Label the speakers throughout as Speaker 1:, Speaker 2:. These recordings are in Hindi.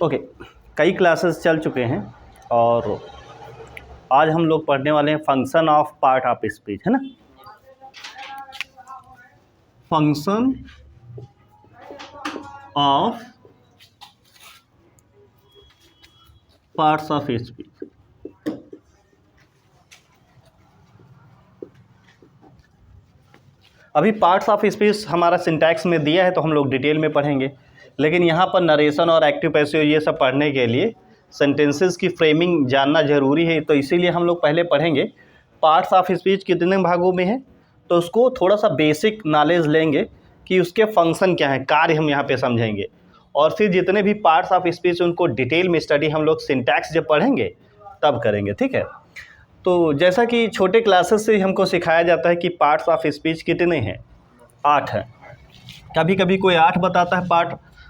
Speaker 1: ओके, कई क्लासेस चल चुके हैं और आज हम लोग पढ़ने वाले हैं function of part of speech, है ना। Function of parts of speech. अभी पार्ट्स ऑफ स्पीच हमारा सिंटैक्स में दिया है तो हम लोग डिटेल में पढ़ेंगे, लेकिन यहाँ पर नरेशन और एक्टिव पैसिव ये सब पढ़ने के लिए सेंटेंसेस की फ्रेमिंग जानना ज़रूरी है। तो इसीलिए हम लोग पहले पढ़ेंगे पार्ट्स ऑफ स्पीच कितने भागों में है, तो उसको थोड़ा सा बेसिक नॉलेज लेंगे कि उसके फंक्शन क्या हैं, कार्य हम यहाँ पे समझेंगे, और फिर जितने भी पार्ट्स ऑफ स्पीच उनको डिटेल में स्टडी हम लोग सिंटैक्स जब पढ़ेंगे तब करेंगे, ठीक है। तो जैसा कि छोटे क्लासेस से हमको सिखाया जाता है कि पार्ट्स ऑफ स्पीच कितने हैं, 8 हैं। कभी कभी कोई 8 बताता है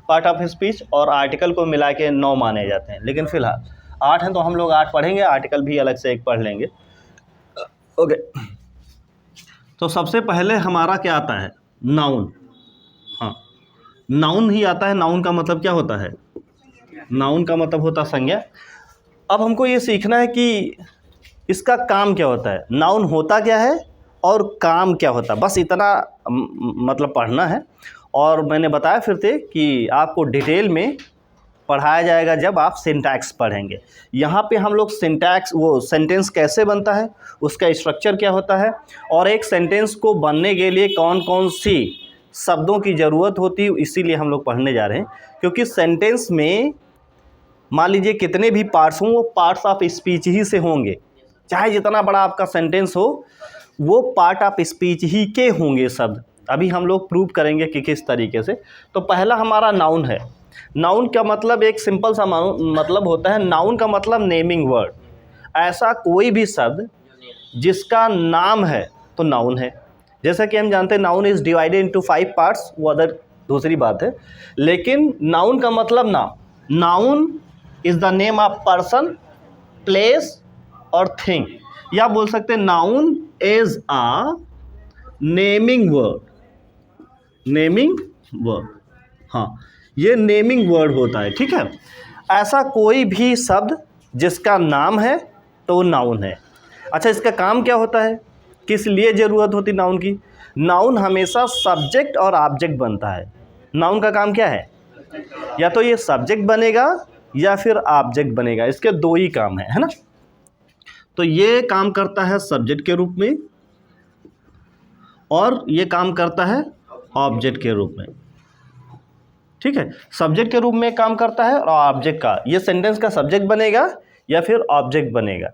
Speaker 1: पार्ट ऑफ स्पीच और आर्टिकल को मिला के 9 माने जाते हैं, लेकिन फिलहाल 8 हैं तो हम लोग 8 पढ़ेंगे, आर्टिकल भी अलग से एक पढ़ लेंगे। ओके, तो सबसे पहले हमारा क्या आता है, नाउन। हाँ, नाउन ही आता है। नाउन का मतलब क्या होता है, नाउन का मतलब होता है संज्ञा। अब हमको ये सीखना है कि इसका काम क्या होता है, नाउन होता क्या है और काम क्या होता है, बस इतना मतलब पढ़ना है। और मैंने बताया फिर से कि आपको डिटेल में पढ़ाया जाएगा जब आप सिंटैक्स पढ़ेंगे। यहाँ पे हम लोग सिंटैक्स, वो सेंटेंस कैसे बनता है, उसका स्ट्रक्चर क्या होता है, और एक सेंटेंस को बनने के लिए कौन कौन सी शब्दों की ज़रूरत होती है, इसीलिए हम लोग पढ़ने जा रहे हैं। क्योंकि सेंटेंस में मान लीजिए कितने भी पार्ट्स हों, वो पार्ट्स ऑफ स्पीच ही से होंगे। चाहे जितना बड़ा आपका सेंटेंस हो, वो पार्ट ऑफ स्पीच ही के होंगे शब्द। अभी हम लोग प्रूव करेंगे कि किस तरीके से। तो पहला हमारा नाउन है। नाउन का मतलब एक सिंपल सा मतलब होता है, नाउन का मतलब नेमिंग वर्ड। ऐसा कोई भी शब्द जिसका नाम है तो नाउन है। जैसा कि हम जानते हैं noun is divided into 5 parts, वो अदर दूसरी बात है, लेकिन नाउन का मतलब नाम। Noun is the name of person, place और थिंग, या बोल सकते हैं noun is a naming word. Naming word, हाँ, ये नेमिंग वर्ड होता है, ठीक है। ऐसा कोई भी शब्द जिसका नाम है तो वो नाउन है। अच्छा, इसका काम क्या होता है, किस लिए ज़रूरत होती नाउन की। नाउन हमेशा सब्जेक्ट और ऑब्जेक्ट बनता है। नाउन का काम क्या है, या तो ये सब्जेक्ट बनेगा या फिर ऑब्जेक्ट बनेगा, इसके दो ही काम है ना। तो ये काम करता है सब्जेक्ट के रूप में और ये काम करता है ऑब्जेक्ट के रूप में, ठीक है। सब्जेक्ट के रूप में काम करता है और ऑब्जेक्ट का, ये सेंटेंस का सब्जेक्ट बनेगा या फिर ऑब्जेक्ट बनेगा।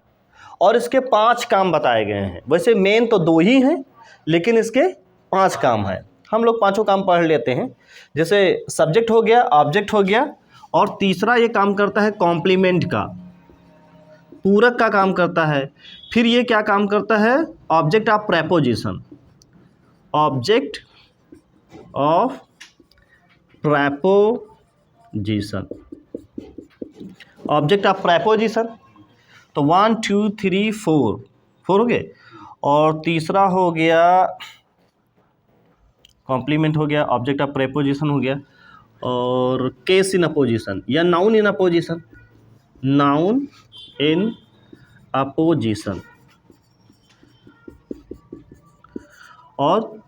Speaker 1: और इसके 5 काम बताए गए हैं। वैसे मेन तो 2 ही हैं, लेकिन इसके 5 काम हैं। हम लोग 5 काम पढ़ लेते हैं। जैसे सब्जेक्ट हो गया, ऑब्जेक्ट हो गया, और तीसरा ये काम करता है कॉम्प्लीमेंट का, पूरक का काम करता है। फिर ये क्या काम करता है, object of preposition. Object of preposition, object of preposition. तो 1 2 3 4 हो गए। और तीसरा हो गया कॉम्प्लीमेंट हो गया, ऑब्जेक्ट ऑफ प्रेपोजिशन हो गया, और केस इन अपोजिशन या noun in opposition. Noun in opposition. और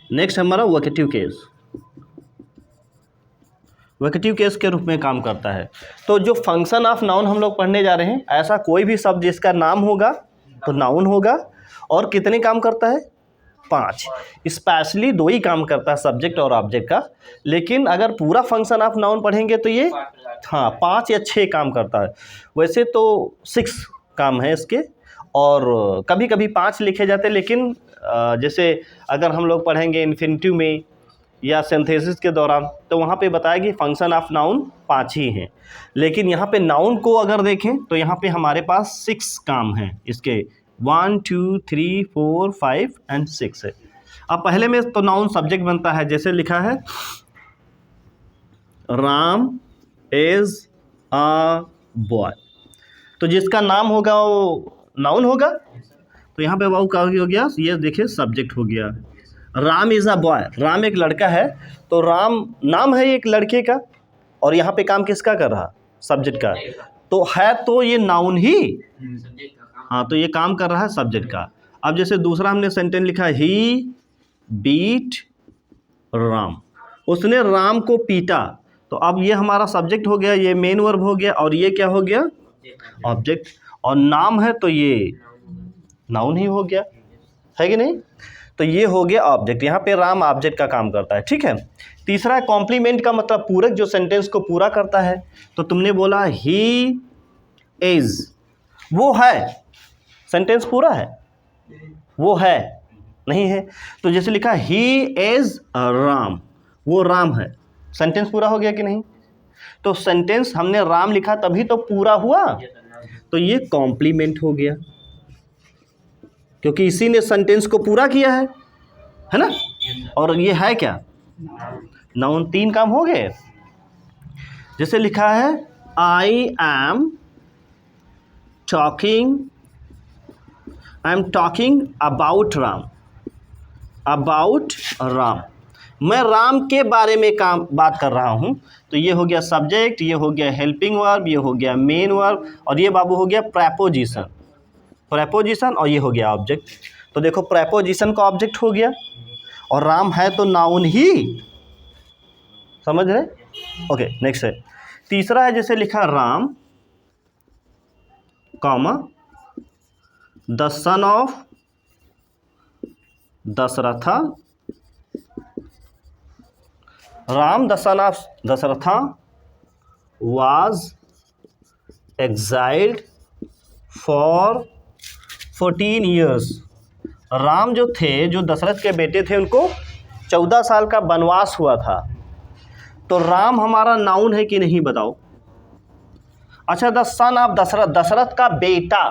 Speaker 1: नेक्स्ट हमारा वोकेटिव केस। वोकेटिव केस के रूप में काम करता है। तो जो फंक्शन ऑफ नाउन हम लोग पढ़ने जा रहे हैं, ऐसा कोई भी शब्द जिसका नाम होगा तो नाउन होगा। और कितने काम करता है, 5। स्पेशली 2 ही काम करता है, सब्जेक्ट और ऑब्जेक्ट का। लेकिन अगर पूरा फंक्शन ऑफ नाउन पढ़ेंगे तो ये 5 या 6 काम करता है। वैसे तो 6 काम है इसके, और कभी कभी 5 लिखे जाते हैं, लेकिन जैसे अगर हम लोग पढ़ेंगे इन्फिनिटिव में या सिंथेसिस के दौरान, तो वहाँ पे बताया कि फंक्शन ऑफ नाउन 5 ही हैं। लेकिन यहाँ पे नाउन को अगर देखें तो यहाँ पे हमारे पास 6 काम हैं इसके, 1 2 3 4 5 एंड 6 है। अब पहले में तो नाउन सब्जेक्ट बनता है, जैसे लिखा है राम इज अ बॉय, तो जिसका नाम होगा वो नाउन होगा। तो यहाँ पे वाउ का हो गया, ये देखिए सब्जेक्ट हो गया। Ram is a boy, Ram एक लड़का है, तो राम नाम है एक लड़के का, और यहाँ पे काम किसका कर रहा, सब्जेक्ट का, तो है तो ये नाउन ही, हाँ तो ये काम कर रहा है सब्जेक्ट का। अब जैसे दूसरा हमने सेंटेंस लिखा, ही बीट राम, उसने राम को पीटा, तो अब ये हमारा सब्जेक्ट हो गया, ये मेन वर्ब हो गया, और ये क्या हो गया, ऑब्जेक्ट, और नाम है तो ये नाउन ही हो गया, है कि नहीं। तो ये हो गया ऑब्जेक्ट, यहाँ पे राम ऑब्जेक्ट का काम करता है, ठीक है। तीसरा है कॉम्प्लीमेंट का मतलब पूरक, जो सेंटेंस को पूरा करता है। तो तुमने बोला ही इज, वो है, सेंटेंस पूरा है, वो है नहीं है, तो जैसे लिखा ही इज राम, वो राम है, सेंटेंस पूरा हो गया कि नहीं। तो सेंटेंस हमने राम लिखा तभी तो पूरा हुआ, तो ये कॉम्प्लीमेंट हो गया, क्योंकि इसी ने सेंटेंस को पूरा किया है ना। और ये है क्या, नाउन। तीन काम हो गए। जैसे लिखा है I am talking about Ram, about Ram, मैं राम के बारे में बात कर रहा हूँ। तो ये हो गया सब्जेक्ट, ये हो गया हेल्पिंग वर्ब, ये हो गया मेन वर्ब, और ये बाबू हो गया प्रेपोजिशन, और ये हो गया ऑब्जेक्ट। तो देखो प्रेपोजिशन का ऑब्जेक्ट हो गया, और राम है तो नाउन ही, समझ रहे। ओके नेक्स्ट है, तीसरा है जैसे लिखा Ram comma the son of Dasharatha, Ram the son of Dasharatha was exiled for 14 years, Ram जो थे, जो दशरथ के बेटे थे, उनको 14 साल का वनवास हुआ था। तो राम हमारा नाउन है कि नहीं बताओ। अच्छा the son of Dasharath, Dasharath का बेटा,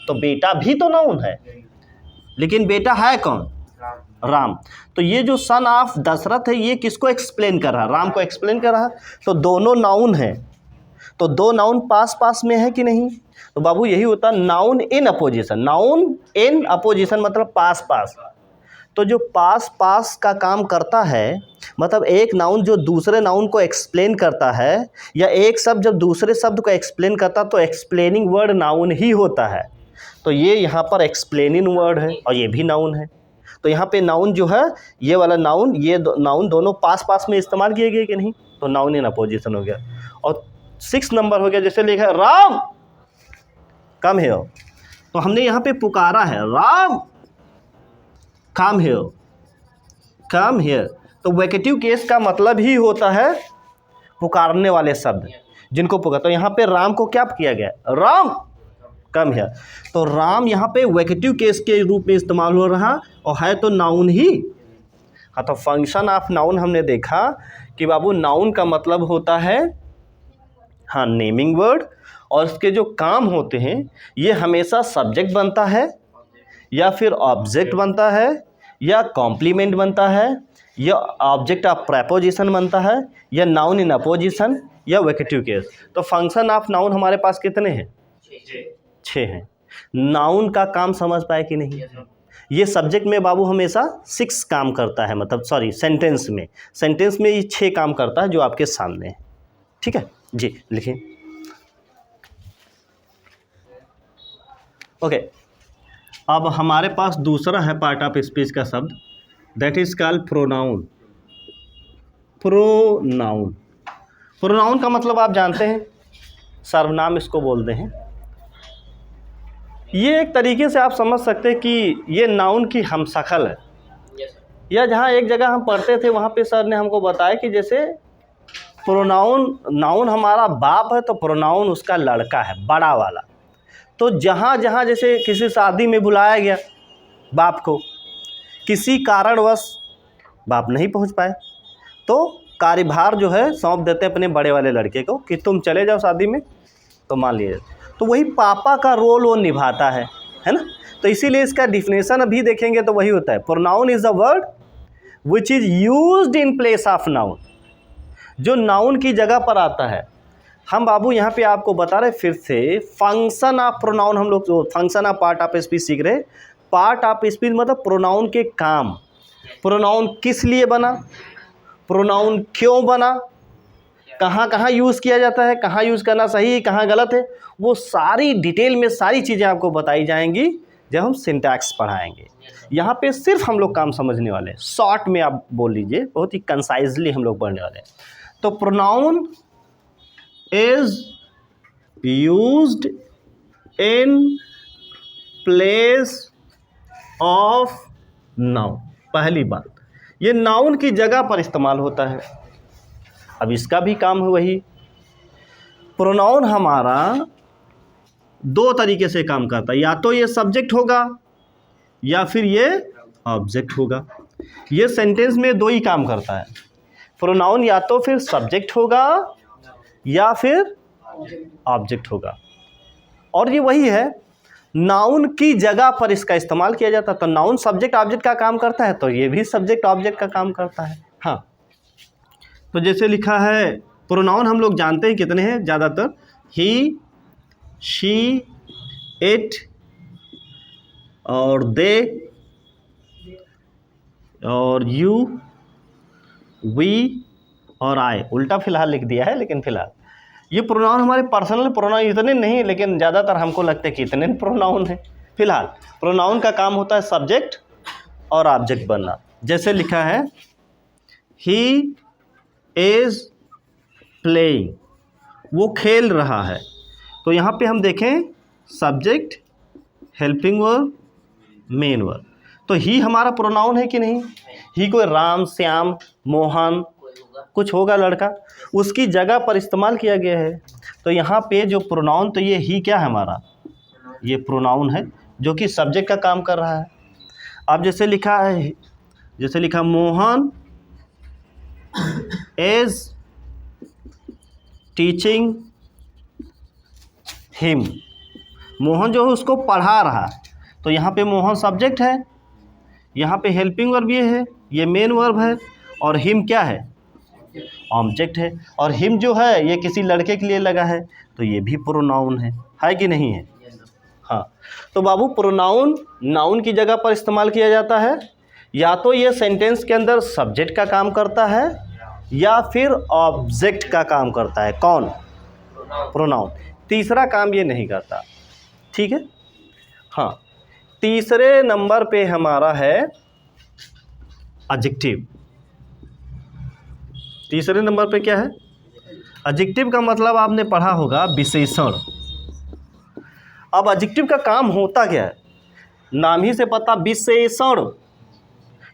Speaker 1: तो बेटा भी तो नाउन है, लेकिन बेटा है कौन, राम। तो ये जो सन ऑफ दशरथ है, ये किसको एक्सप्लेन कर रहा है, राम को एक्सप्लेन कर रहा है। तो दोनों नाउन है, तो दो नाउन पास पास में है कि नहीं। तो बाबू यही होता है noun in opposition, noun in opposition मतलब पास पास। तो जो पास पास का काम करता है, मतलब एक नाउन जो दूसरे नाउन को एक्सप्लेन करता है, या एक शब्द जब दूसरे शब्द को एक्सप्लेन करता, तो एक्सप्लेनिंग वर्ड नाउन ही होता है। तो ये यहाँ पर एक्सप्लेनिंग वर्ड है, और ये भी नाउन है। तो यहाँ पे नाउन जो है, ये वाला नाउन, ये नाउन दोनों पास पास में इस्तेमाल किए गए कि नहीं, तो नाउन इन अपोजिशन हो गया। और 6 नंबर हो गया, जैसे लिखा है राम कम हियर, तो हमने यहाँ पे पुकारा है Ram come here, come here. तो वेकेटिव केस का मतलब ही होता है पुकारने वाले शब्द, जिनको पुकार। तो यहाँ पे राम को क्या किया गया, राम कम हियर। तो राम यहाँ पे वेकेटिव केस के रूप में इस्तेमाल हो रहा, और है तो नाउन ही। हाँ तो फंक्शन ऑफ नाउन हमने देखा कि बाबू नाउन का मतलब होता है, हाँ नेमिंग वर्ड, और इसके जो काम होते हैं, ये हमेशा सब्जेक्ट बनता है, या फिर ऑब्जेक्ट बनता है, या कॉम्प्लीमेंट बनता है, या ऑब्जेक्ट ऑफ प्रेपोजिशन बनता है, या नाउन इन अपोजिशन, या वेकेटिव केस। तो फंक्शन ऑफ नाउन हमारे पास कितने हैं, 6 हैं। नाउन का काम समझ पाए कि नहीं। ये सब्जेक्ट में बाबू हमेशा 6 काम करता है, मतलब सॉरी सेंटेंस में ये 6 काम करता है, जो आपके सामने है, ठीक है जी। लिखिए ओके। अब हमारे पास दूसरा है पार्ट ऑफ स्पीच का शब्द, that is called pronoun. Pronoun का मतलब आप जानते हैं, सर्वनाम इसको बोलते हैं। ये एक तरीके से आप समझ सकते हैं कि ये नाउन की हमशक्ल है। या जहाँ एक जगह हम पढ़ते थे, वहाँ पे सर ने हमको बताया कि जैसे नाउन हमारा बाप है, तो प्रोनाउन उसका लड़का है, बड़ा वाला। तो जहाँ जहाँ जैसे किसी शादी में बुलाया गया बाप को, किसी कारणवश बाप नहीं पहुँच पाए, तो कार्यभार जो है सौंप देते अपने बड़े वाले लड़के को कि तुम चले जाओ शादी में, तो मान लीजिए, तो वही पापा का रोल वो निभाता है ना। तो इसीलिए इसका डिफिनेशन अभी देखेंगे तो वही होता है, pronoun is a word which is used in place of noun, जो नाउन की जगह पर आता है। हम बाबू यहाँ पे आपको बता रहे फिर से, फंक्शन ऑफ प्रोनाउन, हम लोग function of part of speech सीख रहे। पार्ट ऑफ स्पीच मतलब प्रोनाउन के काम, प्रोनाउन किस लिए बना, प्रोनाउन क्यों बना, कहाँ कहाँ यूज़ किया जाता है, कहाँ यूज़ करना सही है, कहाँ गलत है, वो सारी डिटेल में सारी चीज़ें आपको बताई जाएंगी जब हम सिंटैक्स पढ़ाएंगे। यहाँ पे सिर्फ हम लोग काम समझने वाले हैं, शॉर्ट में आप बोल लीजिए, बहुत ही कंसाइजली हम लोग पढ़ने वाले हैं। तो pronoun is used in place of noun. पहली बात, ये नाउन की जगह पर इस्तेमाल होता है। अब इसका भी काम है वही। प्रोनाउन हमारा दो तरीके से काम करता है, या तो ये सब्जेक्ट होगा या फिर ये ऑब्जेक्ट होगा। ये सेंटेंस में दो ही काम करता है। प्रोनाउन या तो फिर सब्जेक्ट होगा या फिर ऑब्जेक्ट होगा, और ये वही है, नाउन की जगह पर इसका इस्तेमाल किया जाता है। तो नाउन सब्जेक्ट ऑब्जेक्ट का काम करता है, तो ये भी सब्जेक्ट ऑब्जेक्ट का काम करता है। हाँ, तो जैसे लिखा है, प्रोनाउन हम लोग जानते हैं कितने हैं ज़्यादातर, ही, शी, इट और दे और यू, वी और आई। उल्टा फिलहाल लिख दिया है, लेकिन फिलहाल ये प्रोनाउन हमारे पर्सनल प्रोनाउन इतने नहीं, लेकिन ज़्यादातर हमको लगता है कि इतने प्रोनाउन है। फिलहाल प्रोनाउन का काम होता है सब्जेक्ट और ऑब्जेक्ट बनना। जैसे लिखा है, ही इज़ प्लेइंग, वो खेल रहा है। तो यहाँ पे हम देखें subject, helping verb, main verb. तो ही हमारा प्रोनाउन है कि नहीं? ही कोई राम, श्याम, मोहन कुछ होगा लड़का, उसकी जगह पर इस्तेमाल किया गया है। तो यहाँ पे जो प्रोनाउन, तो ये ही क्या है हमारा, ये प्रोनाउन है जो कि सब्जेक्ट का काम कर रहा है। अब जैसे लिखा है, जैसे लिखा Mohan is teaching him, Mohan जो है उसको पढ़ा रहा है। तो यहाँ पे मोहन सब्जेक्ट है, यहाँ पे हेल्पिंग वर्ब ये है, ये मेन वर्ब है, और हिम क्या है, ऑब्जेक्ट है। और हिम जो है ये किसी लड़के के लिए लगा है, तो ये भी प्रोनाउन है कि नहीं है? हाँ, तो बाबू प्रोनाउन नाउन की जगह पर इस्तेमाल किया जाता है, या तो ये सेंटेंस के अंदर सब्जेक्ट का काम करता है या फिर ऑब्जेक्ट का काम करता है। कौन? प्रोनाउन। तीसरा काम ये नहीं करता, ठीक है। हाँ, तीसरे नंबर पे हमारा है एडजेक्टिव। तीसरे नंबर पे क्या है? एडजेक्टिव का मतलब आपने पढ़ा होगा विशेषण। अब एडजेक्टिव का काम होता क्या है? नाम ही से पता, विशेषण।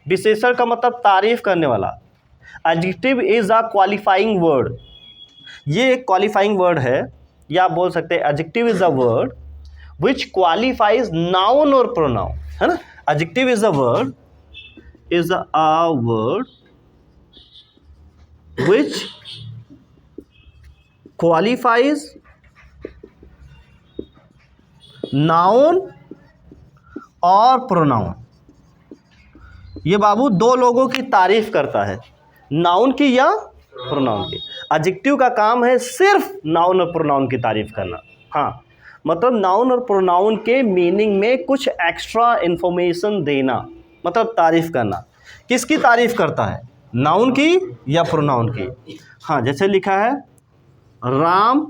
Speaker 1: विशेषण का मतलब तारीफ करने वाला। Adjective is a qualifying word. ये एक क्वालिफाइंग वर्ड है, या आप बोल सकते हैं adjective is a word which qualifies noun और प्रोनाउन, है ना। Adjective is a word, is a word which qualifies noun और pronoun। ये बाबू दो लोगों की तारीफ करता है, नाउन की या प्रोनाउन की। एडजेक्टिव का काम है सिर्फ नाउन और प्रोनाउन की तारीफ करना। हाँ, मतलब नाउन और प्रोनाउन के मीनिंग में कुछ एक्स्ट्रा इंफॉर्मेशन देना, मतलब तारीफ करना। किसकी तारीफ करता है, नाउन की या प्रोनाउन की? हाँ, जैसे लिखा है राम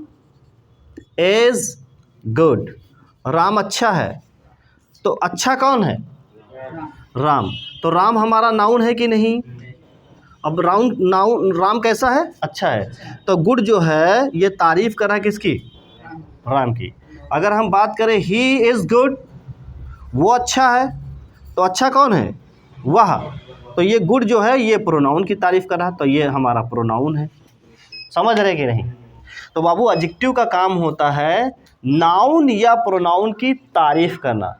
Speaker 1: इज गुड, राम अच्छा है। तो अच्छा कौन है? राम। तो राम हमारा नाउन है कि नहीं? अब राम कैसा है? अच्छा है। तो गुड जो है ये तारीफ कर रहा है किसकी? राम की। अगर हम बात करें ही इज़ गुड, वो अच्छा है, तो अच्छा कौन है? वह। तो ये गुड जो है ये प्रोनाउन की तारीफ कर रहा है, तो ये हमारा प्रोनाउन है। समझ रहे कि नहीं? तो बाबू एडजेक्टिव का काम होता है नाउन या प्रोनाउन की तारीफ करना।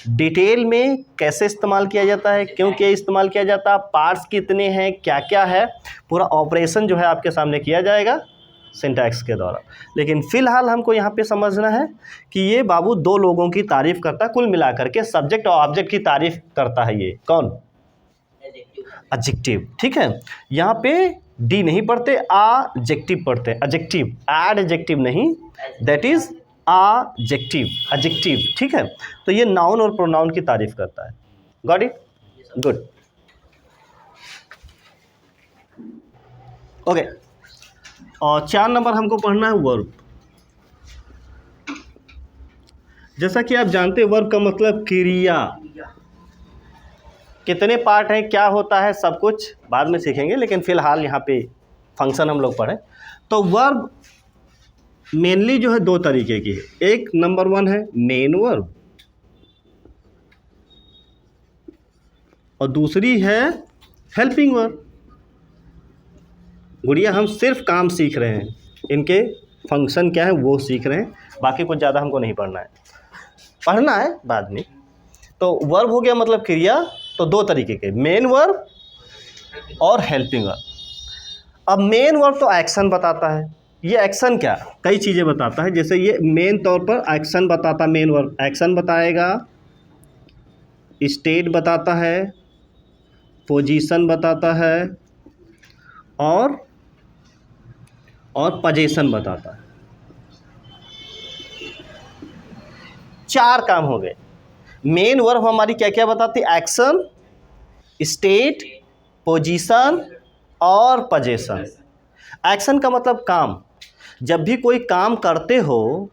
Speaker 1: डिटेल में कैसे इस्तेमाल किया जाता है, क्यों क्या इस्तेमाल किया जाता है, पार्ट्स कितने हैं, क्या क्या है, पूरा ऑपरेशन जो है आपके सामने किया जाएगा सिंटैक्स के द्वारा। लेकिन फ़िलहाल हमको यहाँ पे समझना है कि ये बाबू दो लोगों की तारीफ़ करता है, कुल मिलाकर के सब्जेक्ट और ऑब्जेक्ट की तारीफ़ करता है। ये कौन? एडजेक्टिव। ठीक है, यहाँ पे डी नहीं पढ़ते, एडजेक्टिव पढ़ते हैं। एडजेक्टिव, एडजेक्टिव नहीं, दैट इज एडजेक्टिव, एडजेक्टिव। ठीक है, तो ये नाउन और प्रोनाउन की तारीफ करता है। Got it? Good, okay. और 4 नंबर हमको पढ़ना है वर्ब। जैसा कि आप जानते हैं वर्ब का मतलब क्रिया। कितने पार्ट हैं, क्या होता है, सब कुछ बाद में सीखेंगे, लेकिन फ़िलहाल यहाँ पे फंक्शन हम लोग पढ़ें। तो वर्ब मेनली जो है 2 तरीके की है। एक नंबर 1 है मेन वर्ब और दूसरी है हेल्पिंग वर्ब। गुड़िया हम सिर्फ काम सीख रहे हैं, इनके फंक्शन क्या है वो सीख रहे हैं, बाकी कुछ ज़्यादा हमको नहीं पढ़ना है, पढ़ना है बाद में। तो वर्ब हो गया मतलब क्रिया, तो 2 तरीके के, मेन वर्ब और हेल्पिंग वर्ब। अब मेन वर्ब तो एक्शन बताता है। ये एक्शन क्या, कई चीज़ें बताता है। जैसे ये मेन तौर पर एक्शन बताता, मेन वर्ब एक्शन बताएगा, स्टेट बताता है, पोजीशन बताता है और पोजीशन बताता है। 4 काम हो गए। मेन वर्ब हमारी क्या क्या बताती है, एक्शन, स्टेट, पोजीशन और पोजीशन। एक्शन का मतलब काम। जब भी कोई काम करते हो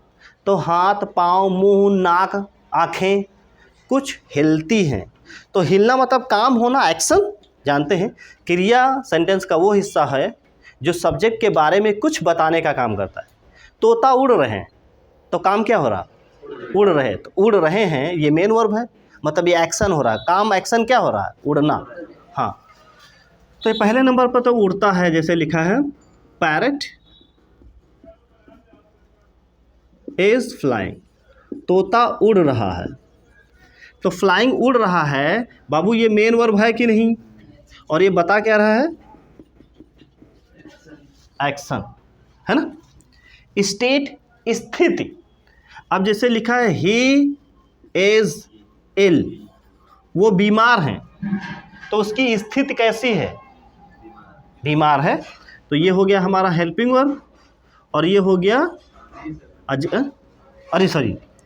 Speaker 1: तो हाथ, पाँव, मुंह, नाक, आँखें कुछ हिलती हैं, तो हिलना मतलब काम होना, एक्शन जानते हैं। क्रिया सेंटेंस का वो हिस्सा है जो सब्जेक्ट के बारे में कुछ बताने का काम करता है। तोता उड़ रहे हैं तो काम क्या हो रहा, उड़ रहे, तो उड़ रहे हैं ये मेन वर्ब है, मतलब ये एक्शन हो रहा है, काम एक्शन क्या हो रहा है, उड़ना। हाँ, तो ये पहले नंबर पर तो उड़ता है, जैसे लिखा है पैरट इज फ्लाइंग, तोता उड़ रहा है। तो फ्लाइंग उड़ रहा है बाबू, ये मेन वर्ब है कि नहीं, और ये बता क्या रहा है, एक्शन है ना। स्टेट स्थिति। अब जैसे लिखा है ही इज इल, वो बीमार हैं, तो उसकी स्थिति कैसी है, बीमार है। तो ये हो गया हमारा हेल्पिंग वर्ब और ये हो गया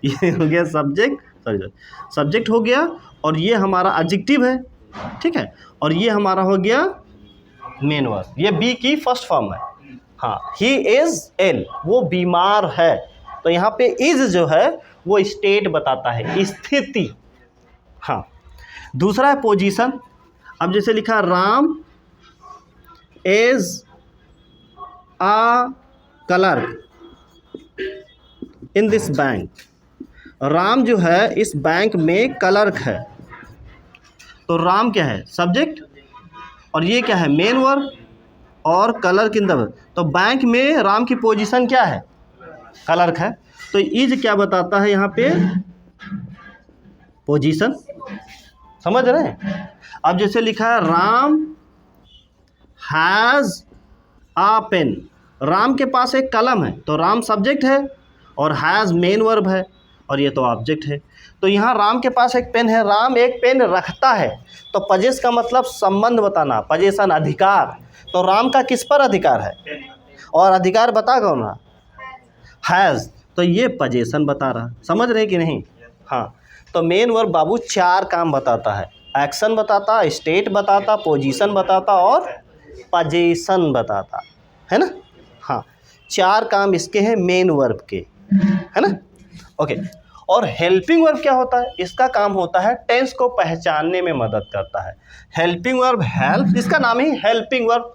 Speaker 1: ये हो गया सब्जेक्ट हो गया, और ये हमारा एडजेक्टिव है, ठीक है। और ये हमारा हो गया मेन वर्ब, ये बी की फर्स्ट फॉर्म है। हाँ, ही इज इल, वो बीमार है, तो यहाँ पे इज जो है वो स्टेट बताता है, स्थिति। हाँ, दूसरा है पोजीशन। अब जैसे लिखा Ram is a clerk in this bank, Ram जो है इस बैंक में क्लर्क है, तो राम क्या है, सब्जेक्ट, और ये क्या है, मेन वर्ब, और क्लर्क इन द, तो बैंक में राम की पोजीशन क्या है, क्लर्क है, तो इज क्या बताता है यहाँ पे, पोजीशन। समझ रहे हैं। अब जैसे लिखा है Ram has a pen, Ram के पास एक कलम है, तो राम सब्जेक्ट है और हैज़ मेन वर्ब है और ये तो ऑब्जेक्ट है। तो यहाँ राम के पास एक पेन है, राम एक पेन रखता है, तो पजेस का मतलब संबंध बताना, पजेशन अधिकार। तो राम का किस पर अधिकार है, और अधिकार बता कौन रहा, हैज़, तो ये पजेशन बता रहा। समझ रहे कि नहीं। हाँ, तो मेन वर्ब बाबू 4 काम बताता है, एक्शन बताता, स्टेट बताता, पोजीशन बताता और पजेशन बताता है ना। हाँ, 4 काम इसके हैं मेन वर्ब के, है ना। ओके, और हेल्पिंग वर्ब क्या होता है, इसका काम होता है टेंस को पहचानने में मदद करता है। हेल्पिंग वर्ब हेल्प, इसका नाम ही हेल्पिंग वर्ब,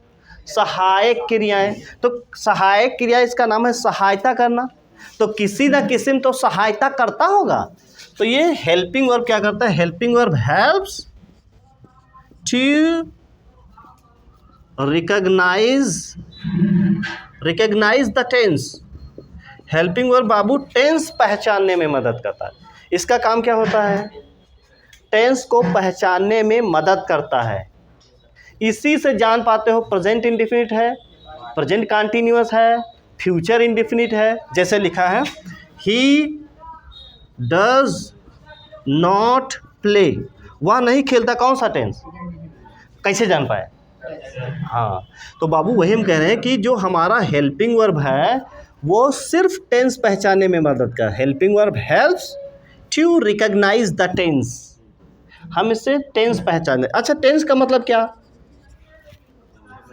Speaker 1: सहायक क्रियाएं। तो सहायक क्रिया इसका नाम है सहायता करना, तो किसी न किसी तो सहायता करता होगा, तो ये हेल्पिंग वर्ब क्या करता है, helping verb helps to recognize the tense. Helping verb बाबू टेंस पहचानने में मदद करता है। इसका काम क्या होता है, टेंस को पहचानने में मदद करता है। इसी से जान पाते हो प्रेजेंट इंडेफिनिट है, प्रेजेंट कंटीन्यूअस है, फ्यूचर इंडेफिनिट है। जैसे लिखा है ही डज नॉट प्ले, वह नहीं खेलता, कौन सा टेंस, कैसे जान पाए। हाँ, तो बाबू वही हम कह रहे हैं कि जो हमारा हेल्पिंग वर्ब है वो सिर्फ टेंस पहचानने में मदद कर। Helping verb helps to recognize the tense, हम इससे टेंस पहचाने। अच्छा, टेंस का मतलब क्या,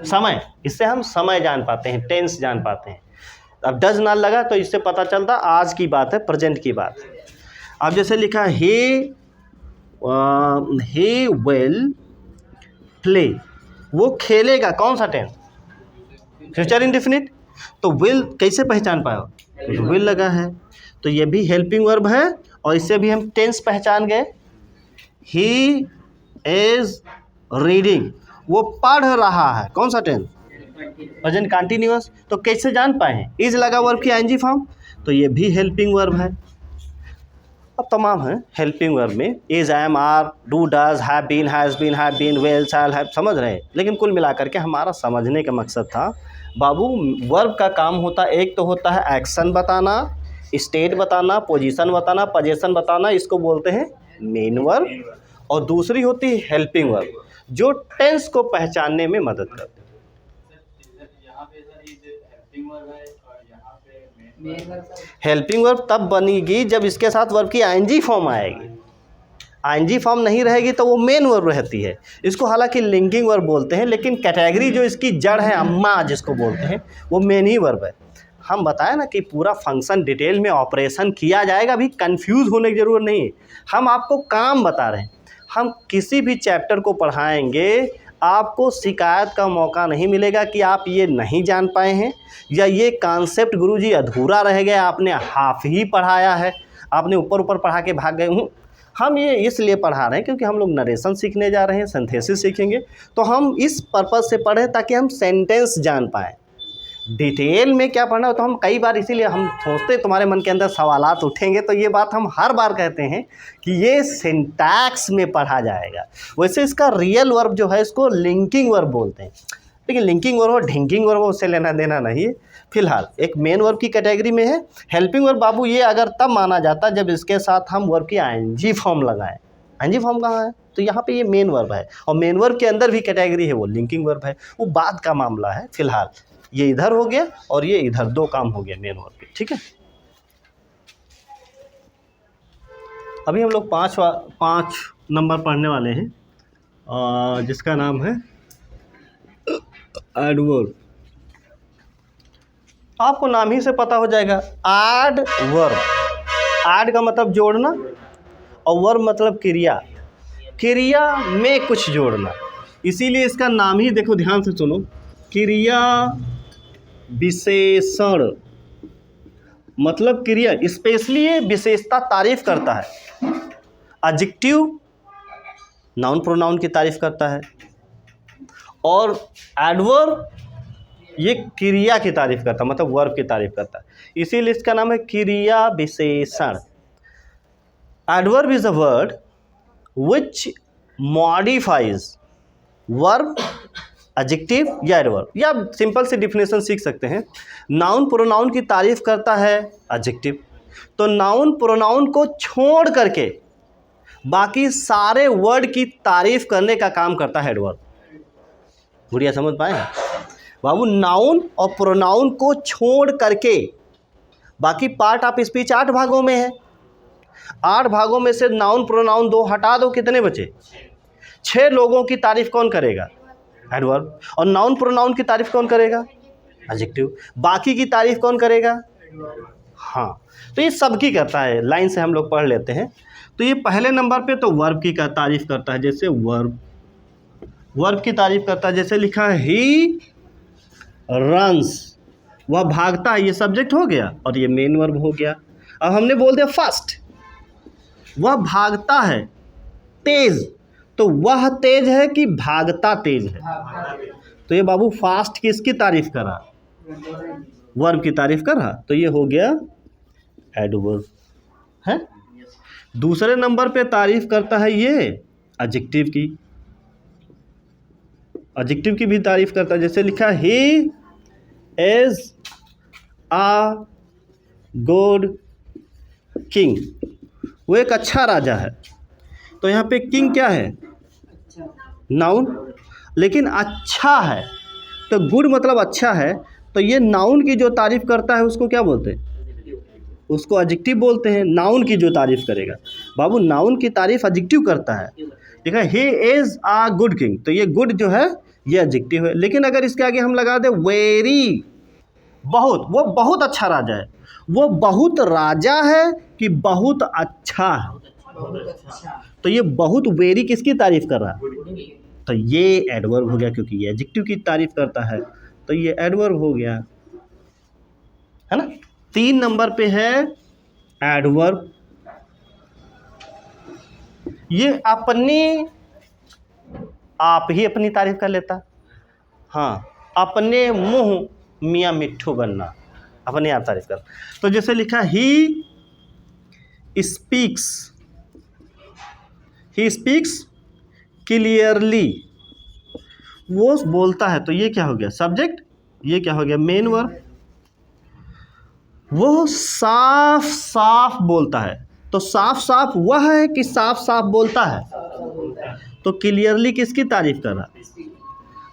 Speaker 1: समय, इससे हम समय जान पाते हैं, टेंस जान पाते हैं। अब डज ना लगा तो इससे पता चलता आज की बात है, प्रेजेंट की बात है। अब जैसे लिखा ही विल प्ले, वो खेलेगा, कौन सा टेंस? Future indefinite. तो विल कैसे पहचान पाओ? तो विल लगा है, तो ये भी हेल्पिंग वर्ब है और इससे भी हम टेंस पहचान गए। ही इज रीडिंग, वो पढ़ रहा है, कौन सा टेंस? Present continuous. तो कैसे जान पाए हैं? इज लगा वर्ब की आईएनजी फॉर्म, तो ये भी हेल्पिंग वर्ब है। अब तमाम है हेल्पिंग वर्ब में, is, am, are, do, does, have been, has been, will, shall, have, समझ रहे हैं। लेकिन कुल मिलाकर के हमारा समझने का मकसद था बाबू, वर्ब का काम होता है, एक तो होता है एक्शन बताना, स्टेट बताना, पोजीशन बताना, पोजीशन बताना, इसको बोलते हैं मेन वर्ब, और दूसरी होती है हेल्पिंग वर्ब जो टेंस को पहचानने में मदद करती है। हेल्पिंग वर्ब तब बनेगी जब इसके साथ वर्ब की आईएनजी फॉर्म आएगी। आईएनजी फॉर्म नहीं रहेगी तो वो मेन वर्ब रहती है। इसको हालांकि लिंकिंग वर्ब बोलते हैं, लेकिन कैटेगरी जो इसकी जड़ है, अम्मा जिसको बोलते हैं, वो मेन ही वर्ब है। हम बताएं ना कि पूरा फंक्शन डिटेल में ऑपरेशन किया जाएगा, अभी कंफ्यूज होने की ज़रूरत नहीं है। हम आपको काम बता रहे हैं। हम किसी भी चैप्टर को पढ़ाएंगे, आपको शिकायत का मौका नहीं मिलेगा कि आप ये नहीं जान पाए हैं या ये कॉन्सेप्ट गुरुजी अधूरा रह गया, आपने हाफ ही पढ़ाया है, आपने ऊपर ऊपर पढ़ा के भाग गए हूँ। हम ये इसलिए पढ़ा रहे हैं क्योंकि हम लोग नरेशन सीखने जा रहे हैं, सिंथेसिस सीखेंगे, तो हम इस पर्पज़ से पढ़ें ताकि हम सेंटेंस जान पाएँ। डिटेल में क्या पढ़ना हो तो हम कई बार, इसीलिए हम सोचते तुम्हारे मन के अंदर सवालात उठेंगे, तो ये बात हम हर बार कहते हैं कि ये सिंटैक्स में पढ़ा जाएगा। वैसे इसका रियल वर्ब जो है इसको लिंकिंग वर्ब बोलते हैं, लेकिन लिंकिंग वर्ब और ढिंकिंग वर्ब उससे लेना देना नहीं है। फिलहाल एक मेन वर्ब की कैटेगरी में है। हेल्पिंग वर्ब बाबू ये अगर तब माना जाता जब इसके साथ हम वर्ब की आईएनजी फॉर्म लगाएं। आईएनजी फॉर्म कहाँ है? तो यहाँ पे ये मेन वर्ब है, और मेन वर्ब के अंदर भी कैटेगरी है, वो लिंकिंग वर्ब है, वो बाद का मामला है। फिलहाल ये इधर हो गया और ये इधर, दो काम हो गया मेन वर्ब के, ठीक है। अभी हम लोग पाँच नंबर पढ़ने वाले हैं, जिसका नाम है एडवर्ब। आपको नाम ही से पता हो जाएगा, एड वर्ब। एड का मतलब जोड़ना और वर्ब मतलब क्रिया, क्रिया में कुछ जोड़ना, इसीलिए इसका नाम ही देखो, ध्यान से सुनो, क्रिया विशेषण, मतलब क्रिया, स्पेशली ये विशेषता तारीफ करता है। एडजेक्टिव नाउन प्रोनाउन की तारीफ करता है, और एडवर्ब ये क्रिया की तारीफ करता है, मतलब वर्ब की तारीफ करता है, इसीलिए इसका नाम है क्रिया विशेषण। Adverb is a word which modifies verb, adjective या एडवर्ब, या सिंपल सी डिफिनेशन सीख सकते हैं। नाउन प्रोनाउन की तारीफ करता है एडजेक्टिव, तो नाउन प्रोनाउन को छोड़ करके बाकी सारे वर्ड की तारीफ करने का काम करता है एडवर्ब। गुड़िया समझ पाए बाबू? नाउन और प्रोनाउन को छोड़ करके बाकी पार्ट ऑफ स्पीच 8 भागों में है। 8 भागों में से नाउन प्रोनाउन 2 हटा दो, कितने बचे? 6 लोगों की तारीफ कौन करेगा? एडवर्ब। और नाउन प्रोनाउन की तारीफ कौन करेगा? एडजेक्टिव। बाकी की तारीफ कौन करेगा? हाँ, तो ये सबकी करता है। लाइन से हम लोग पढ़ लेते हैं। तो ये पहले नंबर पे तो वर्ब की तारीफ करता है, जैसे वर्ब की तारीफ करता है, जैसे लिखा है ही रन्स, वह भागता है, ये सब्जेक्ट हो गया और ये मेन वर्ब हो गया। अब हमने बोल दिया फर्स्ट, वह भागता है तेज, तो वह तेज है कि भागता तेज है? तो ये बाबू फास्ट किसकी तारीफ करा? वर्ब की तारीफ करा, तो ये हो गया एडवर्ब है। दूसरे नंबर पे तारीफ करता है ये एडजेक्टिव की, एडजेक्टिव की भी तारीफ करता है, जैसे लिखा he is a good king, वो एक अच्छा राजा है। तो यहाँ पे किंग क्या है? नाउन, लेकिन अच्छा है, तो गुड मतलब अच्छा है, तो ये नाउन की जो तारीफ करता है उसको क्या बोलते हैं? उसको एडजेक्टिव बोलते हैं। नाउन की जो तारीफ करेगा बाबू, नाउन की तारीफ एडजेक्टिव करता है। देखा, he is a good king, तो ये गुड जो है ये एडजेक्टिव है। लेकिन अगर इसके आगे हम लगा दे वेरी, बहुत, वो बहुत अच्छा राजा है, वो बहुत राजा है कि बहुत अच्छा है, तो ये बहुत वेरी किसकी तारीफ कर रहा है, तो ये एडवर्ब हो गया, क्योंकि ये एडजेक्टिव की तारीफ करता है, तो ये एडवर्ब हो गया, है ना। 3 नंबर पे है एडवर्ब। ये अपनी, आप ही अपनी तारीफ कर लेता, हाँ, अपने मुंह मियाँ मिट्ठू बनना, अपने आप तारीफ कर। तो जैसे लिखा ही स्पीक्स क्लियरली, वो बोलता है, तो ये क्या हो गया सब्जेक्ट, ये क्या हो गया मेन वर्ब। वो साफ साफ बोलता है, तो साफ साफ वह है कि साफ साफ बोलता है, तो क्लियरली किसकी तारीफ कर रहा,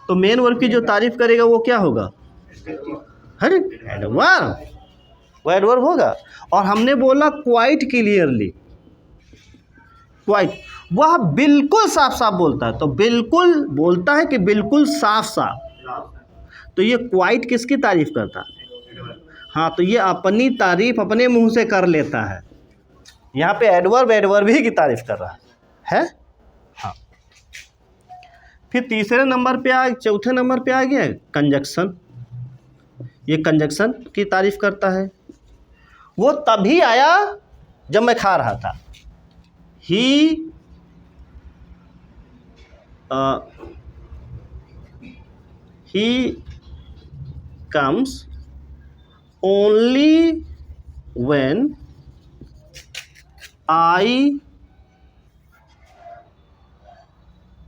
Speaker 1: तो मेन वर्ब की जो तारीफ करेगा वो क्या होगा, है एडवर्ब, वो एडवर्ब होगा। और हमने बोला क्वाइट क्लियरली, क्वाइट, वह बिल्कुल साफ साफ बोलता है, तो बिल्कुल बोलता है कि बिल्कुल साफ साफ, तो ये क्वाइट किसकी तारीफ करता है, हाँ, तो ये अपनी तारीफ अपने मुंह से कर लेता है। यहाँ पे एडवर्ब ही की तारीफ कर रहा है, हाँ। फिर तीसरे नंबर पे चौथे नंबर पे आ गया कंजक्शन। ये कंजक्शन की तारीफ करता है। वो तभी आया जब मैं खा रहा था। he comes only when I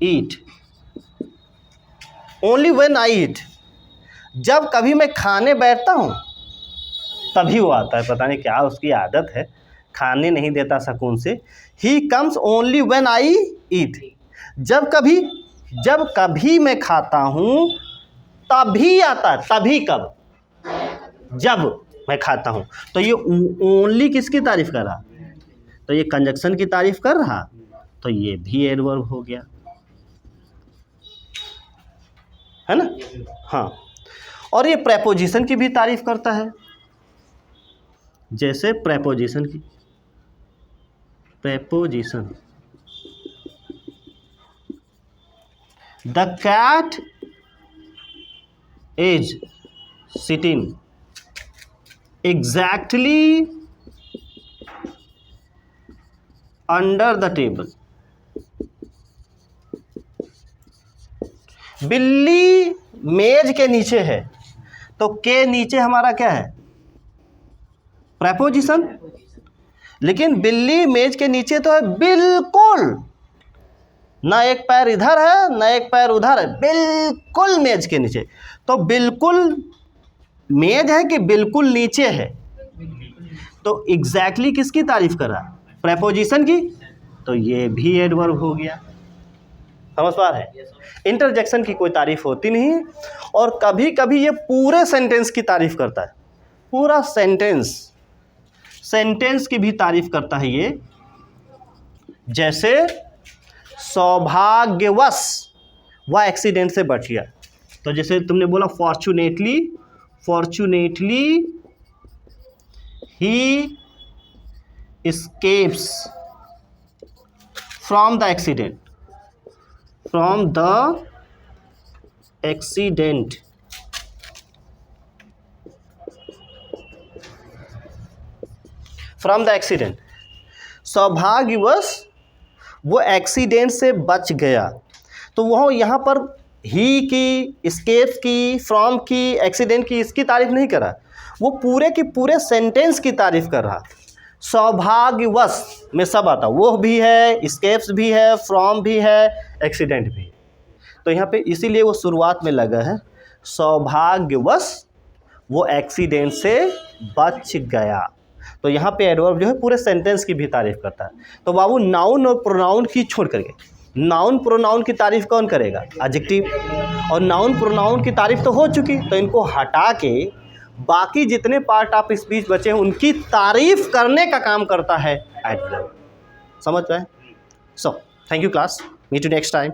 Speaker 1: eat, only when I eat, जब कभी मैं खाने बैठता हूँ तभी वो आता है। पता नहीं क्या उसकी आदत है, खाने नहीं देता सुकून से। He comes only when I eat, जब कभी मैं खाता हूँ तभी आता है। तभी कब, जब मैं खाता हूँ। तो ये ओनली किसकी तारीफ कर रहा, तो ये कंजक्शन की तारीफ कर रहा, तो ये भी एडवर्ब हो गया, है ना, हाँ। और ये प्रेपोजिशन की भी तारीफ करता है। जैसे प्रेपोजिशन की, preposition, the cat is sitting exactly under the table, बिल्ली मेज के नीचे है, तो के नीचे हमारा क्या है, प्रेपोजिशन। लेकिन बिल्ली मेज के नीचे तो है बिल्कुल, ना एक पैर इधर है ना एक पैर उधर है, बिल्कुल मेज के नीचे। तो बिल्कुल मेज है कि बिल्कुल नीचे है, तो एग्जैक्टली किसकी तारीफ कर रहा, प्रेपोजिशन की, तो ये भी एडवर्ब हो गया। समझ पा रहे हैं। इंटरजेक्शन की कोई तारीफ होती नहीं, और कभी कभी ये पूरे सेंटेंस की तारीफ करता है, पूरा सेंटेंस की भी तारीफ करता है ये। जैसे सौभाग्यवश वह एक्सीडेंट से बच गया, तो जैसे तुमने बोला fortunately he escapes from the accident, सौभाग्यवश वो एक्सीडेंट से बच गया। तो वह यहाँ पर ही की, escapes की, from की, एक्सीडेंट की, इसकी तारीफ नहीं कर रहा, वो पूरे की पूरे सेंटेंस की तारीफ कर रहा। सौभाग्यवश में सब आता, वो भी है, escapes भी है, from भी है, एक्सीडेंट भी है। तो यहाँ पे इसीलिए वो शुरुआत में लगा है, सौभाग्यवश वो एक्सीडेंट से बच गया। तो यहाँ पे एडवर्ब जो है पूरे सेंटेंस की भी तारीफ करता है। तो बाबू नाउन और प्रोनाउन की छोड़ करके, नाउन प्रोनाउन की तारीफ कौन करेगा, एडजेक्टिव, और नाउन प्रोनाउन की तारीफ तो हो चुकी, तो इनको हटा के बाकी जितने पार्ट ऑफ स्पीच बचे हैं उनकी तारीफ करने का काम करता है एडवर्ब। समझ पाए? So thank you class, meet you next time.